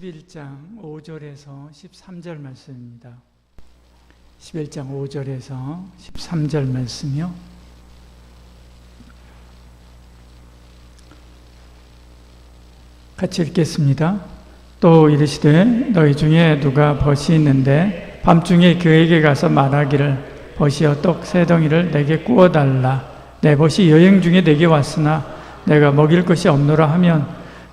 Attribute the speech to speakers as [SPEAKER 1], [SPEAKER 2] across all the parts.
[SPEAKER 1] 11장 5절에서 13절 말씀입니다. 11장 5절에서 13절 말씀이요. 같이 읽겠습니다. 또 이르시되 너희 중에 누가 벗이 있는데 밤중에 그에게 가서 말하기를 벗이여 떡 세 덩이를 내게 구워달라. 내 벗이 여행 중에 내게 왔으나 내가 먹일 것이 없노라 하면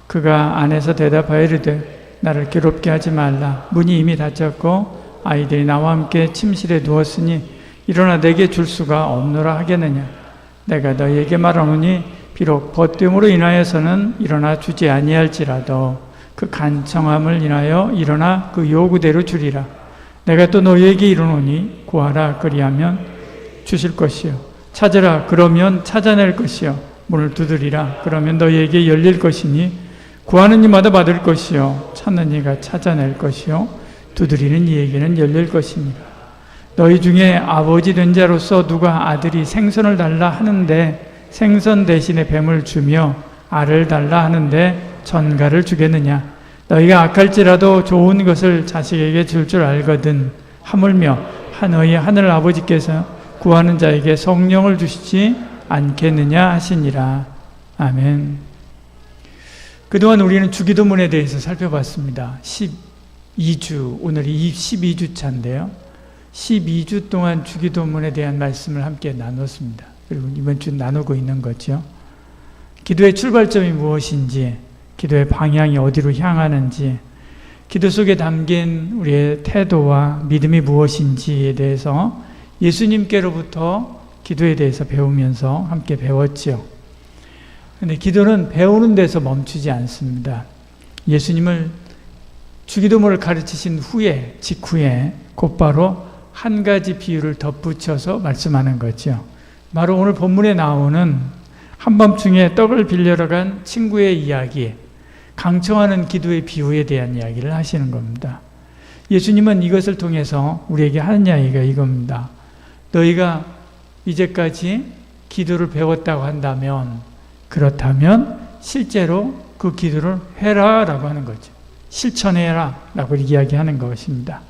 [SPEAKER 1] 그가 안에서 대답하여 이르되 나를 괴롭게 하지 말라. 문이 이미 닫혔고 아이들이 나와 함께 침실에 누웠으니 일어나 내게 줄 수가 없노라 하겠느냐. 내가 너희에게 말하노니 비록 벗됨으로 인하여서는 일어나 주지 아니할지라도 그 간청함을 인하여 일어나 그 요구대로 주리라. 내가 또 너희에게 이르노니 구하라 그리하면 주실 것이요 찾으라 그러면 찾아낼 것이요 문을 두드리라 그러면 너희에게 열릴 것이니 구하는 이마다 받을 것이요 찾는 이가 찾아낼 것이요 두드리는 이에게는 열릴 것입니다. 너희 중에 아버지 된 자로서 누가 아들이 생선을 달라 하는데 생선 대신에 뱀을 주며 알을 달라 하는데 전갈을 주겠느냐. 너희가 악할지라도 좋은 것을 자식에게 줄 줄 알거든 하물며 너희 하늘 아버지께서 구하는 자에게 성령을 주시지 않겠느냐 하시니라. 아멘. 그동안 우리는 주기도문에 대해서 살펴봤습니다. 12주, 오늘이 12주 차인데요. 12주 동안 주기도문에 대한 말씀을 함께 나눴습니다. 그리고 이번 주 나누고 있는 거죠. 기도의 출발점이 무엇인지, 기도의 방향이 어디로 향하는지, 기도 속에 담긴 우리의 태도와 믿음이 무엇인지에 대해서 예수님께로부터 기도에 대해서 배우면서 함께 배웠죠. 그런데 기도는 배우는 데서 멈추지 않습니다. 예수님을 주기도문을 가르치신 후에, 직후에 곧바로 한 가지 비유를 덧붙여서 말씀하는 거죠. 바로 오늘 본문에 나오는 한밤중에 떡을 빌려러 간 친구의 이야기, 강청하는 기도의 비유에 대한 이야기를 하시는 겁니다. 예수님은 이것을 통해서 우리에게 하는 이야기가 이겁니다. 너희가 이제까지 기도를 배웠다고 한다면, 그렇다면 실제로 그 기도를 해라라고 하는 거죠. 실천해라라고 이야기하는 것입니다.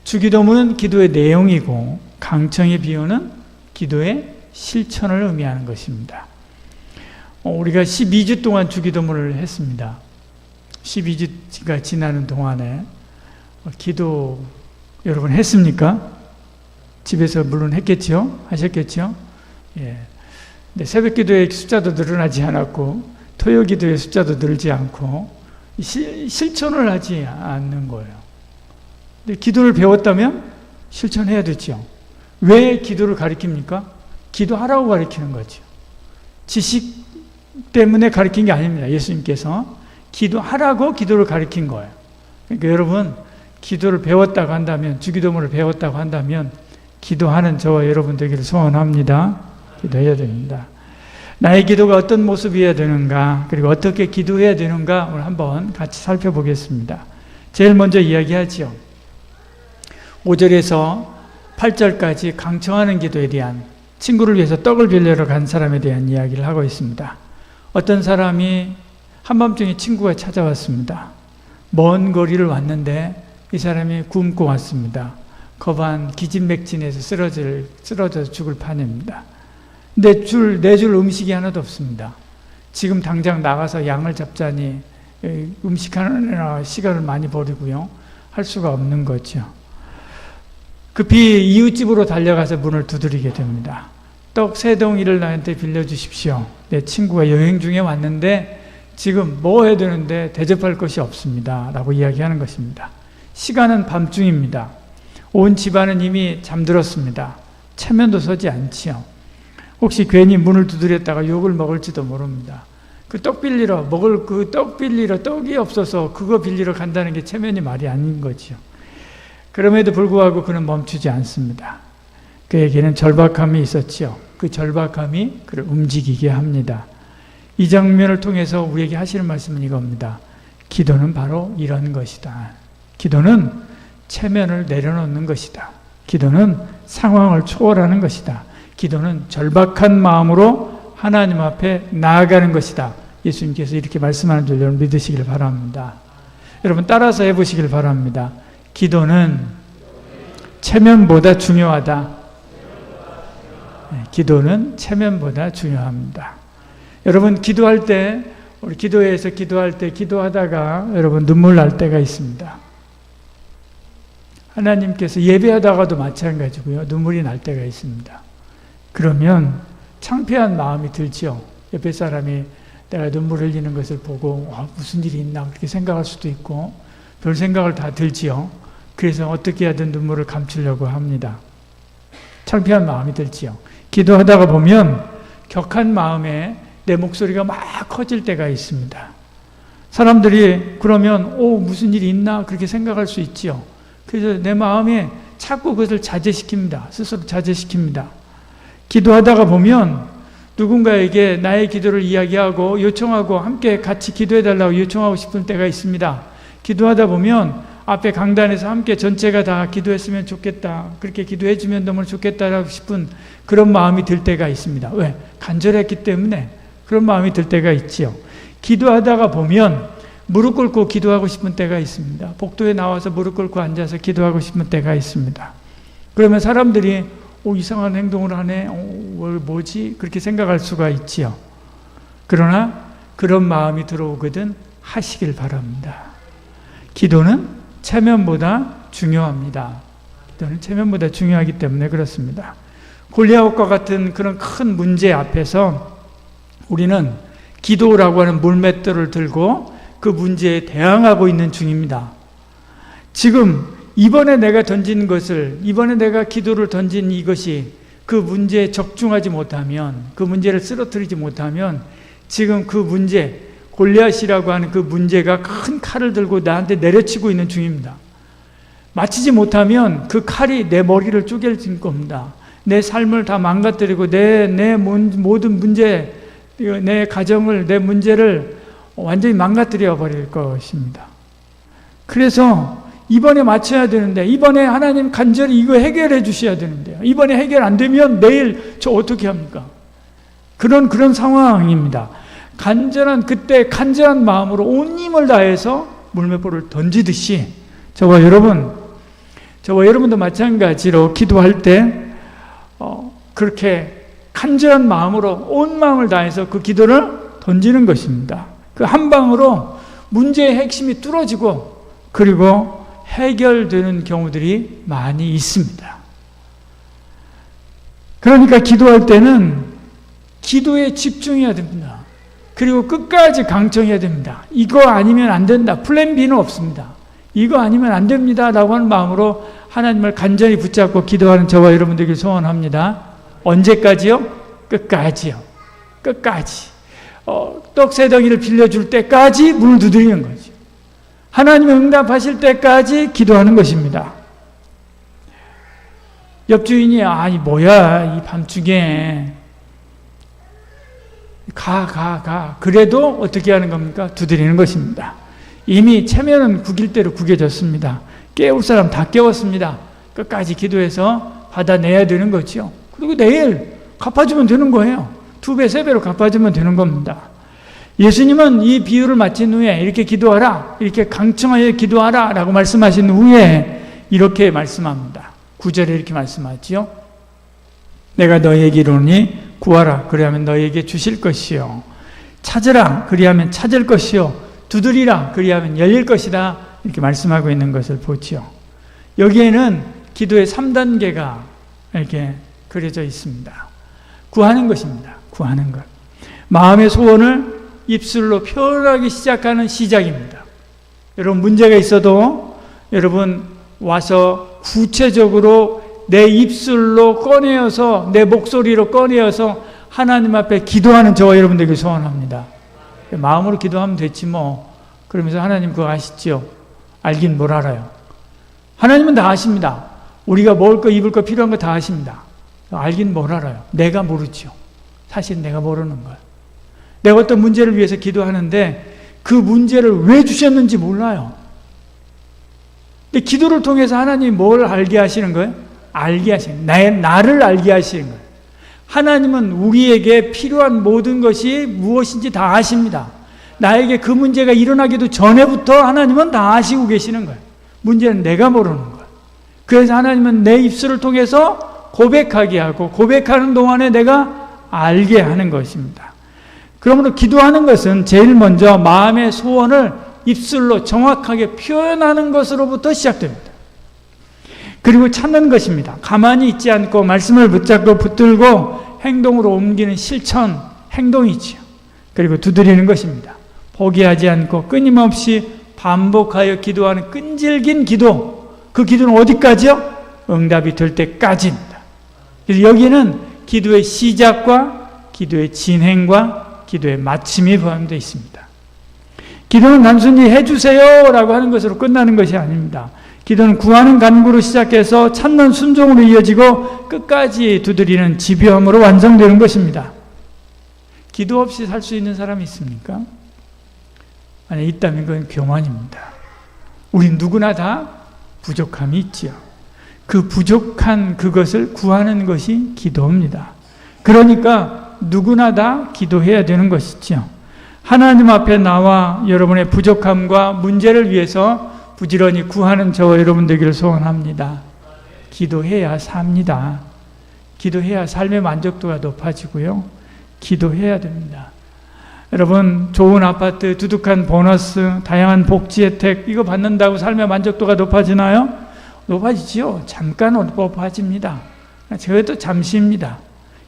[SPEAKER 1] 주기도문은 기도의 내용이고 강청의 비유는 기도의 실천을 의미하는 것입니다. 우리가 12주 동안 주기도문을 했습니다. 12주가 지나는 동안에 기도 여러분 했습니까? 집에서 물론 했겠죠? 하셨겠죠? 예. 근데 새벽 기도의 숫자도 늘어나지 않았고 토요 기도의 숫자도 늘지 않고 실천을 하지 않는 거예요. 근데 기도를 배웠다면 실천해야 되죠. 왜 기도를 가르칩니까? 기도하라고 가르치는 거죠. 지식 때문에 가르친 게 아닙니다. 예수님께서 기도하라고 기도를 가르친 거예요. 그러니까 여러분 기도를 배웠다고 한다면, 주기도문을 배웠다고 한다면 기도하는 저와 여러분 되기를 소원합니다. 기도해야 됩니다. 나의 기도가 어떤 모습이어야 되는가, 그리고 어떻게 기도해야 되는가 오늘 한번 같이 살펴보겠습니다. 제일 먼저 이야기하죠. 5절에서 8절까지 강청하는 기도에 대한, 친구를 위해서 떡을 빌려러 간 사람에 대한 이야기를 하고 있습니다. 어떤 사람이 한밤중에 친구가 찾아왔습니다. 먼 거리를 왔는데 이 사람이 굶고 왔습니다. 거반 기진맥진해서 쓰러져 죽을 판입니다. 근데 내줄 음식이 하나도 없습니다. 지금 당장 나가서 양을 잡자니 음식 하느라 시간을 많이 버리고요. 할 수가 없는 거죠. 급히 이웃집으로 달려가서 문을 두드리게 됩니다. 떡 세 덩이를 나한테 빌려주십시오. 내 친구가 여행 중에 왔는데 지금 뭐 해야 되는데 대접할 것이 없습니다. 라고 이야기하는 것입니다. 시간은 밤중입니다. 온 집안은 이미 잠들었습니다. 체면도 서지 않지요. 혹시 괜히 문을 두드렸다가 욕을 먹을지도 모릅니다. 그 떡 빌리러 떡이 없어서 그거 빌리러 간다는 게 체면이 말이 아닌 거죠. 그럼에도 불구하고 그는 멈추지 않습니다. 그에게는 절박함이 있었지요. 그 절박함이 그를 움직이게 합니다. 이 장면을 통해서 우리에게 하시는 말씀은 이겁니다. 기도는 바로 이런 것이다. 기도는 체면을 내려놓는 것이다. 기도는 상황을 초월하는 것이다. 기도는 절박한 마음으로 하나님 앞에 나아가는 것이다. 예수님께서 이렇게 말씀하는 줄 여러분 믿으시길 바랍니다. 여러분 따라서 해보시길 바랍니다. 기도는 체면보다 중요하다. 기도는 체면보다 중요합니다. 여러분 기도할 때, 우리 기도회에서 기도할 때 기도하다가 여러분 눈물 날 때가 있습니다. 하나님께서 예배하다가도 마찬가지고요. 눈물이 날 때가 있습니다. 그러면 창피한 마음이 들지요. 옆에 사람이 내가 눈물 흘리는 것을 보고 무슨 일이 있나 그렇게 생각할 수도 있고 별 생각을 다 들지요. 그래서 어떻게 하든 눈물을 감추려고 합니다. 창피한 마음이 들지요. 기도하다가 보면 격한 마음에 내 목소리가 막 커질 때가 있습니다. 사람들이 그러면 무슨 일이 있나 그렇게 생각할 수 있지요. 그래서 내 마음에 자꾸 그것을 자제시킵니다. 스스로 자제시킵니다. 기도하다가 보면 누군가에게 나의 기도를 이야기하고 요청하고 함께 같이 기도해달라고 요청하고 싶은 때가 있습니다. 기도하다 보면 앞에 강단에서 함께 전체가 다 기도했으면 좋겠다. 그렇게 기도해주면 너무 좋겠다라고 싶은 그런 마음이 들 때가 있습니다. 왜? 간절했기 때문에 그런 마음이 들 때가 있지요. 기도하다가 보면 무릎 꿇고 기도하고 싶은 때가 있습니다. 복도에 나와서 무릎 꿇고 앉아서 기도하고 싶은 때가 있습니다. 그러면 사람들이 이상한 행동을 하네. 뭐지? 그렇게 생각할 수가 있지요. 그러나 그런 마음이 들어오거든 하시길 바랍니다. 기도는 체면보다 중요합니다. 기도는 체면보다 중요하기 때문에 그렇습니다. 골리앗과 같은 그런 큰 문제 앞에서 우리는 기도라고 하는 물맷돌을 들고 그 문제에 대항하고 있는 중입니다. 지금 이번에 내가 던진 것을, 이번에 내가 기도를 던진 이것이 그 문제에 적중하지 못하면, 그 문제를 쓰러뜨리지 못하면 지금 그 문제, 골리앗이라고 하는 그 문제가 큰 칼을 들고 나한테 내려치고 있는 중입니다. 마치지 못하면 그 칼이 내 머리를 쪼갤 겁니다. 내 삶을 다 망가뜨리고 내 모든 문제, 내 가정을, 내 문제를 완전히 망가뜨려 버릴 것입니다. 그래서 이번에 맞춰야 되는데, 이번에 하나님 간절히 이거 해결해 주셔야 되는데요. 이번에 해결 안 되면 내일 저 어떻게 합니까? 그런 상황입니다. 그때 간절한 마음으로 온 힘을 다해서 물맷돌을 던지듯이 저와 여러분도 마찬가지로 기도할 때 그렇게 간절한 마음으로 온 마음을 다해서 그 기도를 던지는 것입니다. 그 한 방으로 문제의 핵심이 뚫어지고 그리고 해결되는 경우들이 많이 있습니다. 그러니까 기도할 때는 기도에 집중해야 됩니다. 그리고 끝까지 강청해야 됩니다. 이거 아니면 안 된다. 플랜 B는 없습니다. 이거 아니면 안 됩니다. 라고 하는 마음으로 하나님을 간절히 붙잡고 기도하는 저와 여러분들에게 소원합니다. 언제까지요? 끝까지요. 끝까지. 떡 세 덩이를 빌려줄 때까지 문을 두드리는 거죠. 하나님의 응답하실 때까지 기도하는 것입니다. 옆 주인이 뭐야 이 밤중에 가 그래도 어떻게 하는 겁니까? 두드리는 것입니다. 이미 체면은 구길 대로 구겨졌습니다. 깨울 사람 다 깨웠습니다. 끝까지 기도해서 받아내야 되는 거죠. 그리고 내일 갚아주면 되는 거예요. 2배, 3배로 갚아주면 되는 겁니다. 예수님은 이 비유를 마친 후에 이렇게 기도하라, 이렇게 강청하여 기도하라 라고 말씀하신 후에 이렇게 말씀합니다. 9절에 이렇게 말씀하지요. 내가 너에게 이르노니 구하라, 그리하면 너에게 주실 것이요. 찾으라, 그리하면 찾을 것이요. 두드리라, 그리하면 열릴 것이다. 이렇게 말씀하고 있는 것을 보지요. 여기에는 기도의 3단계가 이렇게 그려져 있습니다. 구하는 것입니다. 구하는 것. 마음의 소원을 입술로 표현하기 시작하는 시작입니다. 여러분 문제가 있어도 여러분 와서 구체적으로 내 입술로 꺼내어서 내 목소리로 꺼내어서 하나님 앞에 기도하는 저와 여러분들에게 소원합니다. 마음으로 기도하면 됐지 뭐. 그러면서 하나님 그거 아시죠? 알긴 뭘 알아요. 하나님은 다 아십니다. 우리가 먹을 거 입을 거 필요한 거 다 아십니다. 알긴 뭘 알아요. 내가 모르죠. 사실 내가 모르는 거예요. 내가 어떤 문제를 위해서 기도하는데 그 문제를 왜 주셨는지 몰라요. 근데 기도를 통해서 하나님이 뭘 알게 하시는 거예요? 알게 하시는 거예요. 나를 알게 하시는 거예요. 하나님은 우리에게 필요한 모든 것이 무엇인지 다 아십니다. 나에게 그 문제가 일어나기도 전에부터 하나님은 다 아시고 계시는 거예요. 문제는 내가 모르는 거예요. 그래서 하나님은 내 입술을 통해서 고백하게 하고 고백하는 동안에 내가 알게 하는 것입니다. 그러므로 기도하는 것은 제일 먼저 마음의 소원을 입술로 정확하게 표현하는 것으로부터 시작됩니다. 그리고 찾는 것입니다. 가만히 있지 않고 말씀을 붙잡고 붙들고 행동으로 옮기는 실천, 행동이지요. 그리고 두드리는 것입니다. 포기하지 않고 끊임없이 반복하여 기도하는 끈질긴 기도. 그 기도는 어디까지요? 응답이 될 때까지입니다. 그래서 여기는 기도의 시작과 기도의 진행과 기도의 마침이 포함되어 있습니다. 기도는 단순히 해주세요 라고 하는 것으로 끝나는 것이 아닙니다. 기도는 구하는 간구로 시작해서 찾는 순종으로 이어지고 끝까지 두드리는 집요함으로 완성되는 것입니다. 기도 없이 살 수 있는 사람이 있습니까? 만약 있다면 그건 교만입니다. 우린 누구나 다 부족함이 있지요. 그 부족한 그것을 구하는 것이 기도입니다. 그러니까 누구나 다 기도해야 되는 것이지요. 하나님 앞에 나와 여러분의 부족함과 문제를 위해서 부지런히 구하는 저와 여러분 되기를 소원합니다. 기도해야 삽니다. 기도해야 삶의 만족도가 높아지고요. 기도해야 됩니다. 여러분, 좋은 아파트, 두둑한 보너스, 다양한 복지 혜택 이거 받는다고 삶의 만족도가 높아지나요? 높아지지요. 잠깐 높아집니다. 저것도 잠시입니다.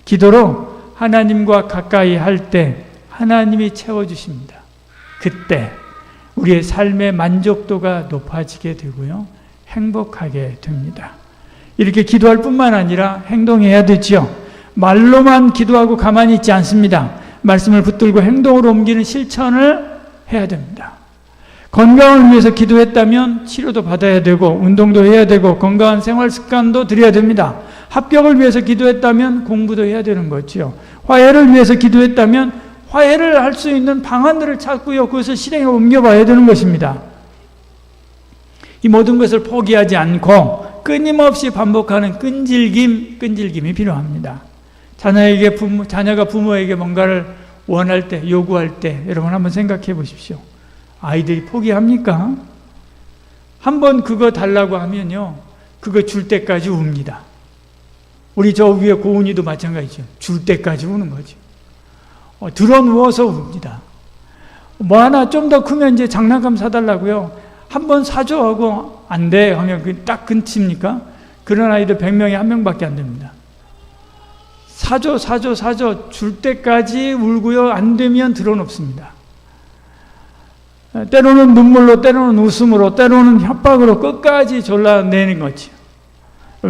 [SPEAKER 1] 기도로 하나님과 가까이 할 때 하나님이 채워주십니다. 그때 우리의 삶의 만족도가 높아지게 되고요. 행복하게 됩니다. 이렇게 기도할 뿐만 아니라 행동해야 되지요. 말로만 기도하고 가만히 있지 않습니다. 말씀을 붙들고 행동으로 옮기는 실천을 해야 됩니다. 건강을 위해서 기도했다면 치료도 받아야 되고 운동도 해야 되고 건강한 생활 습관도 들여야 됩니다. 합격을 위해서 기도했다면 공부도 해야 되는 거죠. 화해를 위해서 기도했다면 화해를 할 수 있는 방안들을 찾고요. 그것을 실행에 옮겨봐야 되는 것입니다. 이 모든 것을 포기하지 않고 끊임없이 반복하는 끈질김이 필요합니다. 자녀가 부모에게 뭔가를 원할 때, 요구할 때 여러분 한번 생각해 보십시오. 아이들이 포기합니까? 한번 그거 달라고 하면요. 그거 줄 때까지 웁니다. 우리 저 위에 고은이도 마찬가지죠. 줄 때까지 우는 거죠. 들어 누워서 웁니다. 뭐 하나 좀 더 크면 이제 장난감 사달라고요. 한번 사줘 하고 안 돼 하면 딱 끊칩니까? 그런 아이들 100명에 1명밖에 안 됩니다. 사줘 줄 때까지 울고요. 안 되면 들어놓습니다. 때로는 눈물로, 때로는 웃음으로, 때로는 협박으로 끝까지 졸라내는 거죠.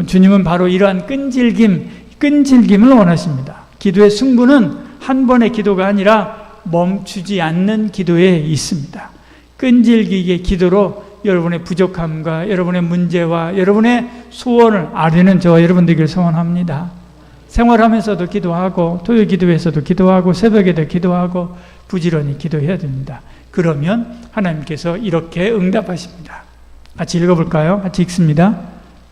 [SPEAKER 1] 주님은 바로 이러한 끈질김을 원하십니다. 기도의 승부는 한 번의 기도가 아니라 멈추지 않는 기도에 있습니다. 끈질기게 기도로 여러분의 부족함과 여러분의 문제와 여러분의 소원을 아뢰는 저와 여러분 되기를 소원합니다. 생활하면서도 기도하고 토요 기도에서도 기도하고 새벽에도 기도하고 부지런히 기도해야 됩니다. 그러면 하나님께서 이렇게 응답하십니다. 같이 읽어볼까요? 같이 읽습니다.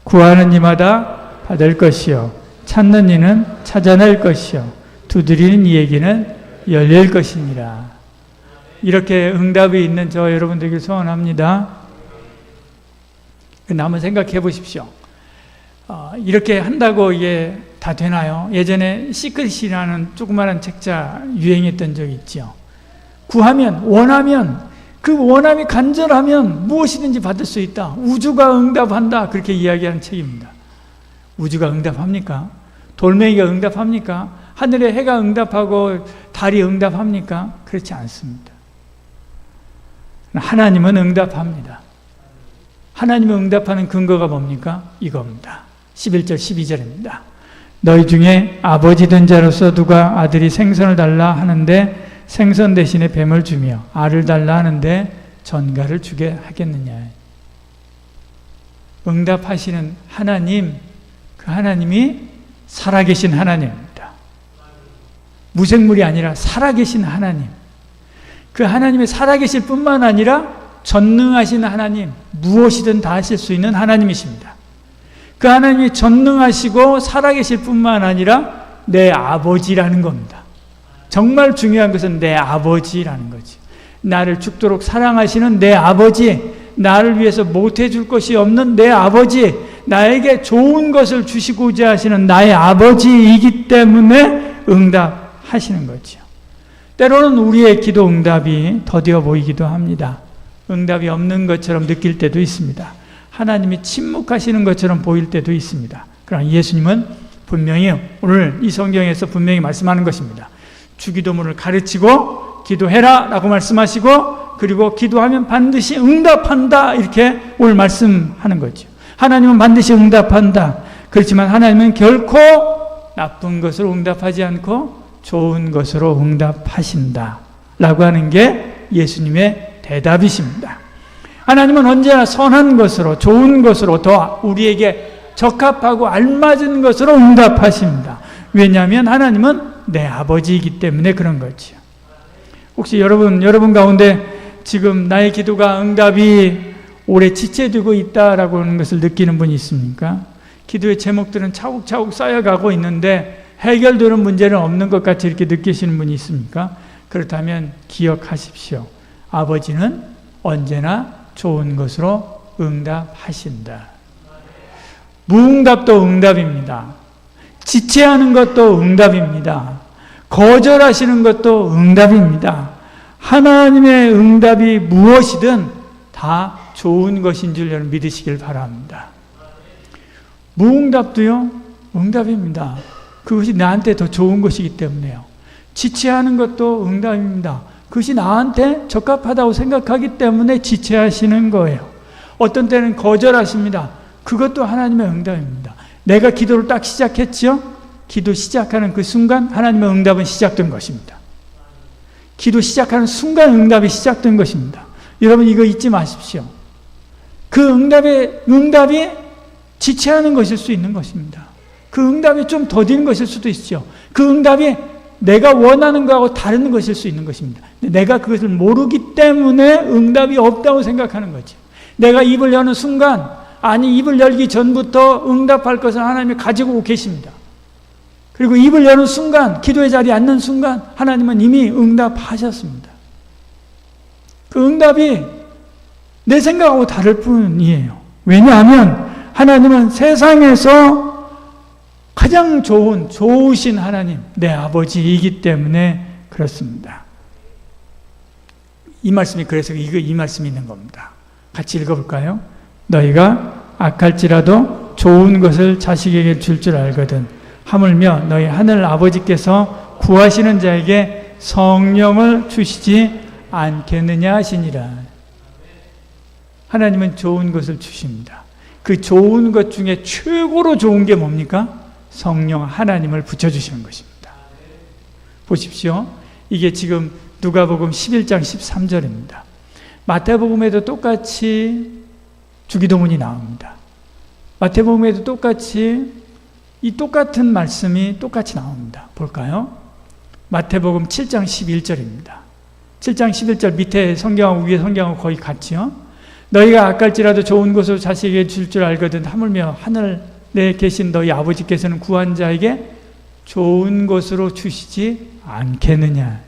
[SPEAKER 1] 구하는 이마다 받을 것이요 찾는 이는 찾아낼 것이요 두드리는 이에게는 열릴 것이니라. 이렇게 응답이 있는 저 여러분 되길 소원합니다. 한번 생각해 보십시오. 이렇게 한다고 이게 다 되나요? 예전에 시크릿이라는 조그마한 책자 유행했던 적이 있죠. 구하면, 원하면, 그 원함이 간절하면 무엇이든지 받을 수 있다. 우주가 응답한다. 그렇게 이야기하는 책입니다. 우주가 응답합니까? 돌멩이가 응답합니까? 하늘의 해가 응답하고 달이 응답합니까? 그렇지 않습니다. 하나님은 응답합니다. 하나님은 응답하는 근거가 뭡니까? 이겁니다. 11절 12절입니다. 너희 중에 아버지 된 자로서 누가 아들이 생선을 달라 하는데 생선 대신에 뱀을 주며 알을 달라 하는데 전갈을 주게 하겠느냐. 응답하시는 하나님, 그 하나님이 살아계신 하나님입니다. 무생물이 아니라 살아계신 하나님. 그 하나님이 살아계실 뿐만 아니라 전능하신 하나님, 무엇이든 다 하실 수 있는 하나님이십니다. 그 하나님이 전능하시고 살아계실 뿐만 아니라 내 아버지라는 겁니다. 정말 중요한 것은 내 아버지라는 거지. 나를 죽도록 사랑하시는 내 아버지, 나를 위해서 못해줄 것이 없는 내 아버지, 나에게 좋은 것을 주시고자 하시는 나의 아버지이기 때문에 응답하시는 거죠. 때로는 우리의 기도 응답이 더디어 보이기도 합니다. 응답이 없는 것처럼 느낄 때도 있습니다. 하나님이 침묵하시는 것처럼 보일 때도 있습니다. 그러나 예수님은 분명히 오늘 이 성경에서 분명히 말씀하는 것입니다. 주기도문을 가르치고 기도해라 라고 말씀하시고, 그리고 기도하면 반드시 응답한다, 이렇게 오늘 말씀하는 거죠. 하나님은 반드시 응답한다. 그렇지만 하나님은 결코 나쁜 것으로 응답하지 않고 좋은 것으로 응답하신다 라고 하는 게 예수님의 대답이십니다. 하나님은 언제나 선한 것으로, 좋은 것으로, 더 우리에게 적합하고 알맞은 것으로 응답하십니다. 왜냐하면 하나님은 내 아버지이기 때문에 그런 거죠. 혹시 여러분 가운데 지금 나의 기도가 응답이 오래 지체되고 있다라고 하는 것을 느끼는 분이 있습니까? 기도의 제목들은 차곡차곡 쌓여가고 있는데 해결되는 문제는 없는 것 같이 이렇게 느끼시는 분이 있습니까? 그렇다면 기억하십시오. 아버지는 언제나 좋은 것으로 응답하신다. 무응답도 응답입니다. 지체하는 것도 응답입니다. 거절하시는 것도 응답입니다. 하나님의 응답이 무엇이든 다 좋은 것인 줄 여러분 믿으시길 바랍니다. 무응답도요, 응답입니다. 그것이 나한테 더 좋은 것이기 때문에요. 지체하는 것도 응답입니다. 그것이 나한테 적합하다고 생각하기 때문에 지체하시는 거예요. 어떤 때는 거절하십니다. 그것도 하나님의 응답입니다. 내가 기도를 딱 시작했지요? 기도 시작하는 그 순간 하나님의 응답은 시작된 것입니다. 기도 시작하는 순간 응답이 시작된 것입니다. 여러분 이거 잊지 마십시오. 그 응답이 지체하는 것일 수 있는 것입니다. 그 응답이 좀 더딘 것일 수도 있죠. 그 응답이 내가 원하는 것하고 다른 것일 수 있는 것입니다. 내가 그것을 모르기 때문에 응답이 없다고 생각하는 거죠. 내가 입을 여는 순간, 아니 입을 열기 전부터 응답할 것을 하나님이 가지고 계십니다. 그리고 입을 여는 순간, 기도의 자리에 앉는 순간 하나님은 이미 응답하셨습니다. 그 응답이 내 생각하고 다를 뿐이에요. 왜냐하면 하나님은 세상에서 가장 좋으신 하나님, 내 아버지이기 때문에 그렇습니다. 이 말씀이 그래서 이 말씀이 있는 겁니다. 같이 읽어볼까요? 너희가 악할지라도 좋은 것을 자식에게 줄 줄 알거든 하물며 너희 하늘 아버지께서 구하시는 자에게 성령을 주시지 않겠느냐 하시니라. 하나님은 좋은 것을 주십니다. 그 좋은 것 중에 최고로 좋은 게 뭡니까? 성령 하나님을 붙여주시는 것입니다. 보십시오. 이게 지금 누가복음 11장 13절입니다. 마태복음에도 똑같이 주기도문이 나옵니다. 마태복음에도 똑같이 이 똑같은 말씀이 똑같이 나옵니다. 볼까요? 마태복음 7장 11절입니다. 7장 11절 밑에 성경하고 위에 성경하고 거의 같지요? 너희가 악할지라도 좋은 것을 자식에게 줄 줄 알거든 하물며 하늘에 계신 너희 아버지께서는 구한 자에게 좋은 것으로 주시지 않겠느냐.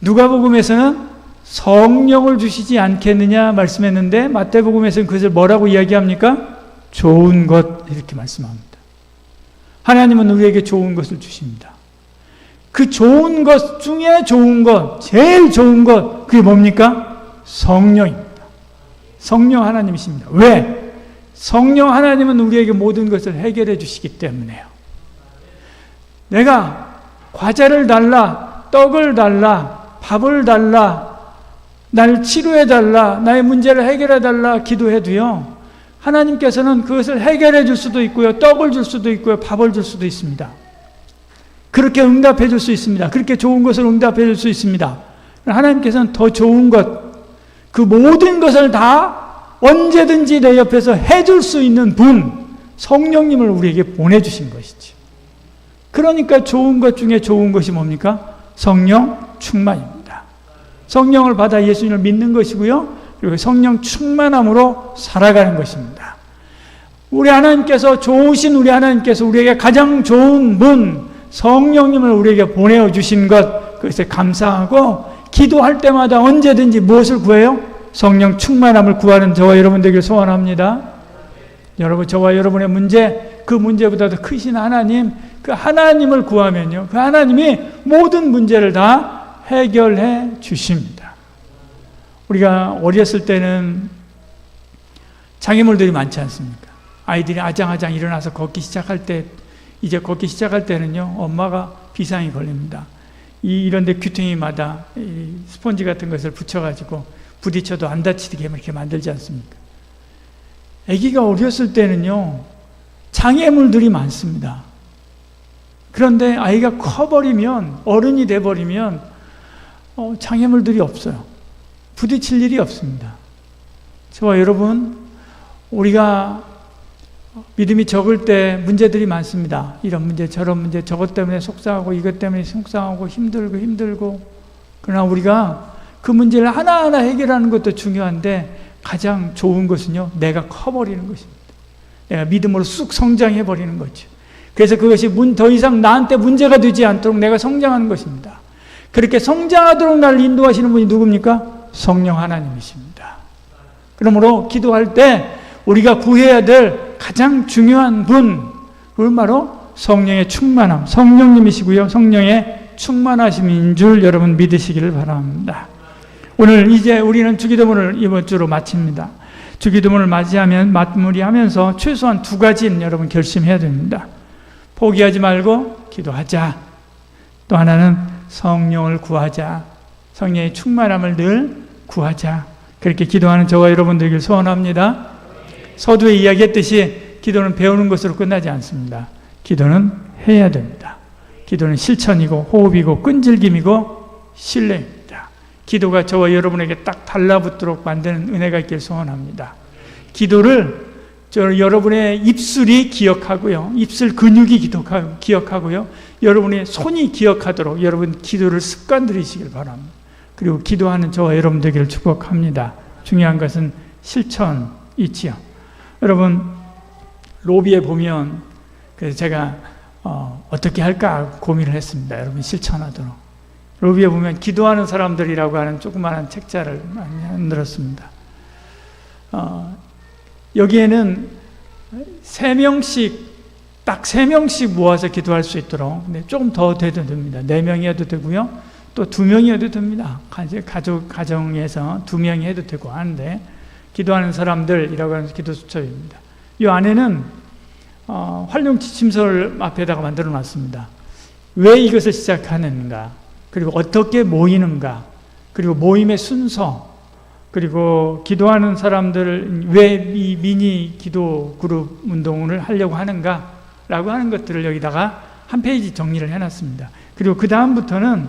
[SPEAKER 1] 누가복음에서는 성령을 주시지 않겠느냐 말씀했는데 마태복음에서는 그것을 뭐라고 이야기합니까? 좋은 것 이렇게 말씀합니다. 하나님은 우리에게 좋은 것을 주십니다. 그 좋은 것 중에 좋은 것, 제일 좋은 것, 그게 뭡니까? 성령입니다. 성령 하나님이십니다. 왜? 성령 하나님은 우리에게 모든 것을 해결해 주시기 때문에요. 내가 과자를 달라, 떡을 달라, 밥을 달라, 날 치료해 달라, 나의 문제를 해결해 달라 기도해도요, 하나님께서는 그것을 해결해 줄 수도 있고요, 떡을 줄 수도 있고요, 밥을 줄 수도 있습니다. 그렇게 응답해 줄 수 있습니다. 그렇게 좋은 것을 응답해 줄 수 있습니다. 하나님께서는 더 좋은 것, 그 모든 것을 다 언제든지 내 옆에서 해줄 수 있는 분, 성령님을 우리에게 보내주신 것이죠. 그러니까 좋은 것 중에 좋은 것이 뭡니까? 성령 충만입니다. 성령을 받아 예수님을 믿는 것이고요, 그리고 성령 충만함으로 살아가는 것입니다. 우리 하나님께서, 좋으신 우리 하나님께서 우리에게 가장 좋은 분, 성령님을 우리에게 보내주신 것, 그것에 감사하고 기도할 때마다 언제든지 무엇을 구해요? 성령 충만함을 구하는 저와 여러분 되길 소원합니다. 여러분, 저와 여러분의 문제, 그 문제보다도 크신 하나님, 그 하나님을 구하면요, 그 하나님이 모든 문제를 다 해결해 주십니다. 우리가 어렸을 때는 장애물들이 많지 않습니까? 아이들이 아장아장 일어나서 걷기 시작할 때, 이제 걷기 시작할 때는요, 엄마가 비상이 걸립니다. 이런데 귀퉁이마다 스펀지 같은 것을 붙여가지고 부딪혀도 안 다치게 이렇게 만들지 않습니까? 아기가 어렸을 때는요, 장애물들이 많습니다. 그런데 아이가 커버리면, 어른이 돼버리면 장애물들이 없어요. 부딪힐 일이 없습니다. 저와 여러분, 우리가 믿음이 적을 때 문제들이 많습니다. 이런 문제, 저런 문제, 저것 때문에 속상하고 이것 때문에 속상하고 힘들고 그러나 우리가 그 문제를 하나하나 해결하는 것도 중요한데 가장 좋은 것은요, 내가 커버리는 것입니다. 내가 믿음으로 쑥 성장해버리는 거죠. 그래서 그것이 더 이상 나한테 문제가 되지 않도록 내가 성장하는 것입니다. 그렇게 성장하도록 나를 인도하시는 분이 누굽니까? 성령 하나님이십니다. 그러므로 기도할 때 우리가 구해야 될 가장 중요한 분, 그건 바로 성령의 충만함, 성령님이시고요, 성령의 충만하심인 줄 여러분 믿으시기를 바랍니다. 오늘 이제 우리는 주기도문을 이번 주로 마칩니다. 주기도문을 마무리하면서 최소한 2가지는 여러분 결심해야 됩니다. 포기하지 말고 기도하자. 또 하나는 성령을 구하자. 성령의 충만함을 늘 구하자. 그렇게 기도하는 저와 여러분 되길 소원합니다. 서두에 이야기했듯이 기도는 배우는 것으로 끝나지 않습니다. 기도는 해야 됩니다. 기도는 실천이고 호흡이고 끈질김이고 신뢰입니다. 기도가 저와 여러분에게 딱 달라붙도록 만드는 은혜가 있길 소원합니다. 기도를 여러분의 입술이 기억하고요, 입술 근육이 기억하고요, 여러분의 손이 기억하도록 여러분 기도를 습관 들이시길 바랍니다. 그리고 기도하는 저와 여러분 되기를 축복합니다. 중요한 것은 실천이지요. 여러분, 로비에 보면, 그래서 제가 어떻게 할까 고민을 했습니다. 여러분 실천하도록. 로비에 보면 기도하는 사람들이라고 하는 조그마한 책자를 만들었습니다. 여기에는 3명씩, 딱 3명씩 모아서 기도할 수 있도록, 근데 조금 더 돼도 됩니다. 4명이어도 되고요, 또 2명이어도 됩니다. 가정에서 2명이 해도 되고 하는데, 기도하는 사람들이라고 하는 기도 수첩입니다. 이 안에는 활용 지침서를 앞에다가 만들어 놨습니다. 왜 이것을 시작하는가, 그리고 어떻게 모이는가, 그리고 모임의 순서, 그리고 기도하는 사람들 왜 이 미니 기도 그룹 운동을 하려고 하는가 라고 하는 것들을 여기다가 한 페이지 정리를 해놨습니다. 그리고 그 다음부터는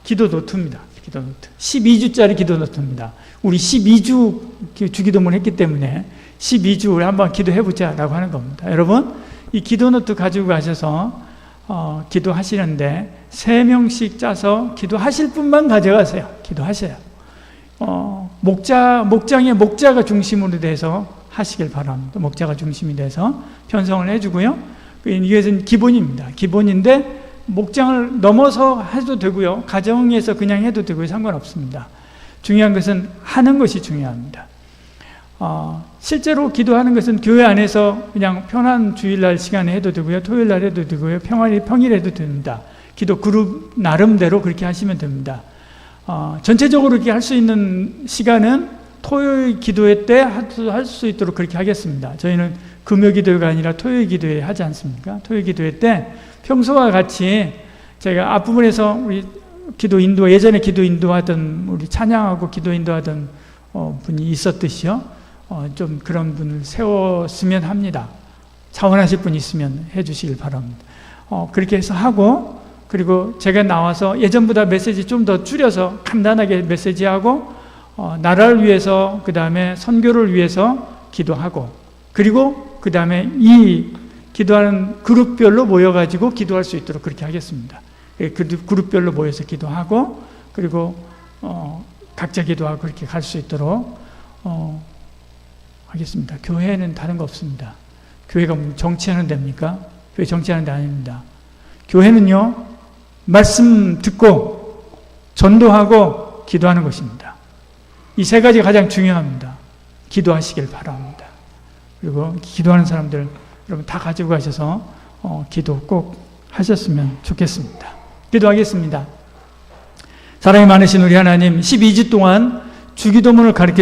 [SPEAKER 1] 기도 노트입니다. 기도 노트. 12주짜리 기도 노트입니다. 우리 12주 주기도문 했기 때문에 12주 우리 한번 기도해보자 라고 하는 겁니다. 여러분, 이 기도 노트 가지고 가셔서 기도하시는데 3명씩 짜서 기도하실 분만 가져가세요. 기도하세요. 목장의 목자가 중심으로 돼서 하시길 바랍니다. 목자가 중심이 돼서 편성을 해주고요. 이것은 기본입니다. 기본인데 목장을 넘어서 해도 되고요, 가정에서 그냥 해도 되고요, 상관없습니다. 중요한 것은 하는 것이 중요합니다. 실제로 기도하는 것은 교회 안에서 그냥 편한 주일날 시간에 해도 되고요, 토요일날 해도 되고요, 평일 해도 됩니다. 기도 그룹 나름대로 그렇게 하시면 됩니다. 전체적으로 이렇게 할 수 있는 시간은 토요일 기도회 때 할 수 있도록 그렇게 하겠습니다. 저희는 금요 기도회가 아니라 토요일 기도회 하지 않습니까? 토요일 기도회 때 평소와 같이 제가 앞부분에서 우리 예전에 기도 인도하던, 우리 찬양하고 기도 인도하던 분이 있었듯이요, 좀 그런 분을 세웠으면 합니다. 자원하실 분 있으면 해주시길 바랍니다. 그렇게 해서 하고, 그리고 제가 나와서 예전보다 메시지 좀 더 줄여서 간단하게 메시지하고, 나라를 위해서, 그 다음에 선교를 위해서 기도하고, 그리고 그 다음에 이 기도하는 그룹별로 모여가지고 기도할 수 있도록 그렇게 하겠습니다. 그룹별로 모여서 기도하고, 그리고 각자 기도하고 그렇게 갈 수 있도록 하겠습니다. 교회는 다른 거 없습니다. 교회가 정치하는 데입니까? 교회 정치하는 데 아닙니다. 교회는요, 말씀 듣고 전도하고 기도하는 것입니다. 이 세 가지가 가장 중요합니다. 기도하시길 바랍니다. 그리고 기도하는 사람들 여러분 다 가지고 가셔서 기도 꼭 하셨으면 좋겠습니다. 기도하겠습니다. 사랑이 많으신 우리 하나님, 12주 동안 주기도문을 가르쳐